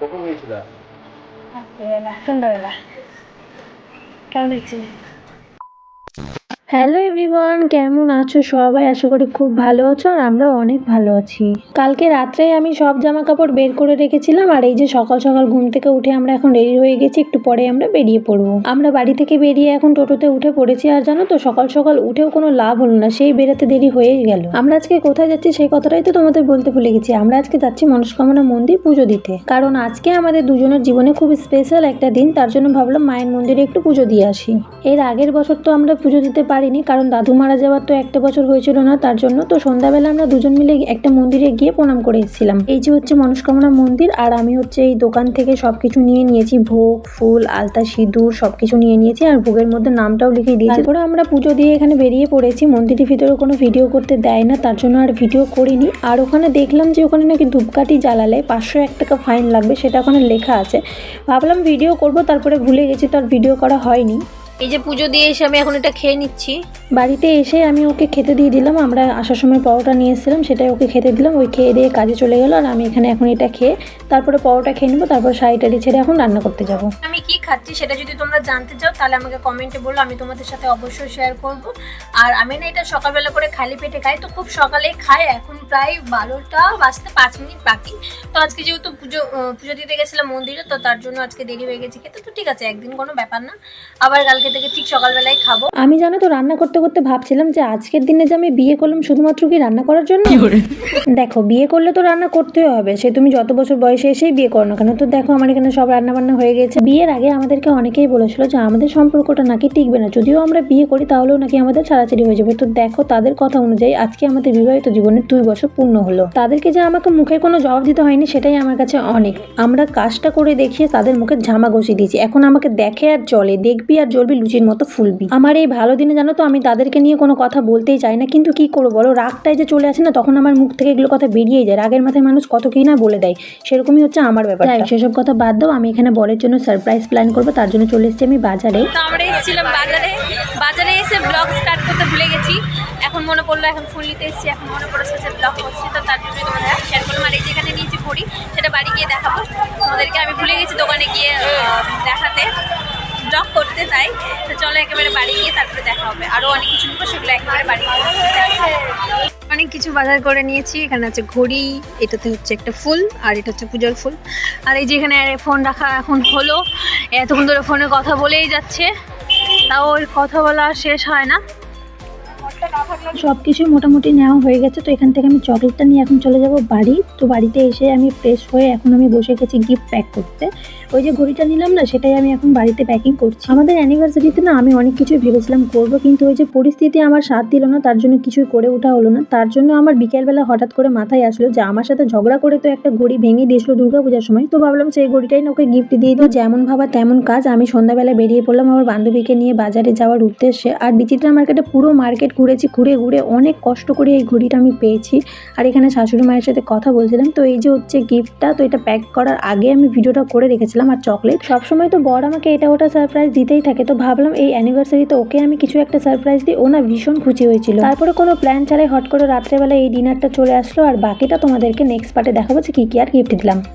কখন গিয়েছিলা? রাত্রেবেলা, সন্ধ্যাবেলা। কেমন দেখছি? হ্যালো এভরিওয়ান, কেমন আছো সবাই? আশা করি খুব ভালো আছো আর আমরাও অনেক ভালো আছি। কালকে রাত্রে আমি সব জামা কাপড় বের করে রেখেছিলাম আর এই যে সকাল সকাল ঘুম থেকে উঠে আমরা এখন রেডি হয়ে গেছি, একটু পরে আমরা বেরিয়ে পড়বো। আমরা বাড়ি থেকে বেরিয়ে এখন টোটোতে উঠে পড়েছি। আর জানো তো, সকাল সকাল উঠেও কোনো লাভ হলো না, সেই বেরোতে দেরি হয়েই গেল। আমরা আজকে কোথায় যাচ্ছি সেই কথাটাই তো তোমাদের বলতে ভুলে গেছি। আমরা আজকে যাচ্ছি মনস্কামনা মন্দির পুজো দিতে, কারণ আজকে আমাদের দুজনের জীবনে খুব স্পেশাল একটা দিন। তার জন্য ভাবলাম মায়ের মন্দিরে একটু পুজো দিয়ে আসি। এর আগের বছর তো আমরা পুজো দিতে পারিনি, কারণ দাদু মারা যাওয়ার তো একটা বছর হয়েছিল না, তার জন্য। তো সন্ধ্যাবেলা আমরা দুজন মিলে একটা মন্দিরে গিয়ে প্রণাম করে এসেছিলাম। এই যে হচ্ছে মনস্কামনা মন্দির, আর আমি হচ্ছে এই দোকান থেকে সবকিছু নিয়ে নিয়েছি, ভোগ, ফুল, আলতা, সিঁদুর সবকিছু নিয়ে নিয়েছি, আর ভোগের মধ্যে নামটাও লিখে দিয়েছি। তারপরে আমরা পুজো দিয়ে এখানে বেরিয়ে পড়েছি। মন্দিরের ভিতরে কোনো ভিডিও করতে দেয় না, তার জন্য আর ভিডিও করিনি। আর ওখানে দেখলাম যে ওখানে নাকি ধূপকাঠি জ্বালালে 501 টাকা ফাইন লাগবে, সেটা ওখানে লেখা আছে। ভাবলাম ভিডিও করব, তারপরে ভুলে গেছি, তো আর ভিডিও করা হয়নি। এই যে পুজো দিয়ে এসে আমি এখন এটা খেয়ে নিচ্ছি। বাড়িতে এসে আমি ওকে খেতে দিয়ে দিলাম। আমরা আসার সময় পরোটা নিয়ে এসেছিলাম, সেটাই ওকে খেতে দিলাম। ওই খেয়ে দিয়ে কাজে চলে গেল, আর আমি এখানে এখন এটা খেয়ে তারপরে পরোটা খেয়ে নেবো, তারপর শাড়ি টাড়ি ছেড়ে এখন রান্না করতে যাব। আমি কি খাচ্ছি সেটা যদি তোমরা জানতে চাও তাহলে আমাকে কমেন্টে বলো, আমি তোমাদের সাথে অবশ্যই শেয়ার করব। আর আমি না এটা সকালবেলা করে খালি পেটে খাই, তো খুব সকালেই খাই। এখন প্রায় 12টা বাজতে 5 মিনিট বাকি। তো আজকে যেহেতু পুজো দিতে গেছিলাম মন্দিরে, তো তার জন্য আজকে দেরি হয়ে গেছে খেতে। তো ঠিক আছে, একদিন কোনো ব্যাপার না, আবার কালকে থেকে ঠিক সকালবেলায় খাবো। আমি জানো তো, রান্না করতে করতে ভাবছিলাম যে আজকের দিনে যে আমি বিয়ে করলাম শুধুমাত্র কি রান্না করার জন্য? দেখো, বিয়ে করলে তো রান্না করতেই হবে, সে তুমি যত বছর বয়সে এসেই বিয়ে করো না কেন। তো দেখো, আমার এখানে সব রান্না বান্না হয়ে গেছে। বিয়ের আগে আমাদেরকে অনেকেই বলেছিল যে আমাদের সম্পর্কটা নাকি টিকবে না, যদিও আমরা বিয়ে করি তাহলেও নাকি আমাদের ছাড়াছাড়ি হয়ে যাবে। তো দেখো, তাদের কথা অনুযায়ী আজকে আমাদের বিবাহিত জীবনের 2 বছর পূর্ণ হলো। তাদেরকে যে আমাকে মুখে কোনো জবাব দিতে হয়নি, সেটাই আমার কাছে অনেক। আমরা কাজটা করে দেখিয়ে তাদের মুখে ঝামা ঘষিয়ে দিয়েছি। এখন আমাকে দেখে আর চলে, দেখবি আর জ্বলবি, লুচির মতো ফুলবি। আমার এই ভালো দিনে জানো তো, আমি তাদেরকে নিয়ে কোনো কথা বলতেই চাই না, কিন্তু কি করবো বলো, রাগটাই যে চলে আসে না, তখন আমার মুখ থেকে এগুলো কথা বেরিয়েই যায়। রাগের মাথায় মানুষ কত কি না বলে দেয়, সেরকমই হচ্ছে আমার ব্যাপার। সেসব কথা বাদ দাও, আমি এখানে বরের জন্য সারপ্রাইজ প্ল্যান করবো, তার জন্য চলে এসেছি আমি বাজারে। তো আমরা এসেছিলাম বাজারে এসে ব্লগ স্টার্ট করতে ভুলে গেছি। এখন মনে পড়লো, এখন ফুল নিতে এসেছি, এখন মনে পড়েছে যে ব্লগ করছি, তো তার জন্য তোমাদের শেয়ার করলাম। আর এই যেখানে নিয়েছি ঘড়ি, সেটা বাড়ি গিয়ে দেখাবো তোমাদেরকে। আমি ভুলে গেছি দোকানে গিয়ে দেখাতে, ব্লগ করতে, তাই তো চলো একেবারে বাড়ি গিয়ে তারপরে দেখা হবে। আরও অনেক কিছু নেবো, সেগুলো একেবারে বাড়ি অনেক কিছু বাজার করে নিয়েছি। এখানে আছে ঘড়ি, এটাতে হচ্ছে একটা ফুল, আর এটা হচ্ছে পূজার ফুল। আর এই যে এখানে ফোন রাখা এখন হলো, এতক্ষণ ধরে ফোনে কথা বলেই যাচ্ছে, তাও ওই কথা বলা শেষ হয় না। সবকিছু মোটামুটি নেওয়া হয়ে গেছে। তো এখান থেকে আমি চকলেটটা নিয়ে এখন চলে যাব বাড়ি। তো বাড়িতে এসে আমি ফ্রেশ হয়ে এখন আমি বসে গেছি গিফট প্যাক করতে। ওই যে ঘড়িটা নিলাম না, সেটাই আমি এখন বাড়িতে প্যাকিং করছি। আমাদের অ্যানিভার্সারিতে না আমি অনেক কিছুই ভেবেছিলাম করবো, কিন্তু ওই যে পরিস্থিতি আমার সাথ দিল না, তার জন্য কিছুই করে ওঠা হলো না। তার জন্য আমার বিকেলবেলা হঠাৎ করে মাথায় আসলো যে আমার সাথে ঝগড়া করে তো একটা ঘড়ি ভেঙে দিয়েছিল দুর্গাপূজার সময়। তো ভাবলাম সেই ঘড়িটাই না ওকে গিফট দিয়ে দিই। যেমন ভাবা তেমন কাজ। আমি সন্ধ্যাবেলা বেরিয়ে পড়লাম আমার বান্ধবীকে নিয়ে বাজারে যাওয়ার উদ্দেশ্যে। আর বিচিত্রা মার্কেটে পুরো মার্কেট ঘুরেছি, ঘুরে ঘুরে অনেক কষ্ট করে এই ঘড়িটা আমি পেয়েছি। আর এখানে শাশুড়ি মায়ের সাথে কথা বলছিলাম। তো এই যে হচ্ছে গিফটটা, তো এটা প্যাক করার আগে আমি ভিডিওটা করে রেখেছিলাম। আর চকলেট সবসময় তো বর আমাকে এটা ওটা সারপ্রাইজ দিতেই থাকে, তো ভাবলাম এই অ্যানিভার্সারিতে ওকে আমি কিছু একটা সারপ্রাইজ দিই। ও না ভীষণ খুশি হয়েছিল। তারপরে কোনো প্ল্যান ছাড়াই হট করে রাত্রেবেলা এই ডিনারটা চলে আসলো, আর বাকিটা তোমাদেরকে নেক্সট পার্টে দেখাবো যে কি কি আর গিফট দিলাম।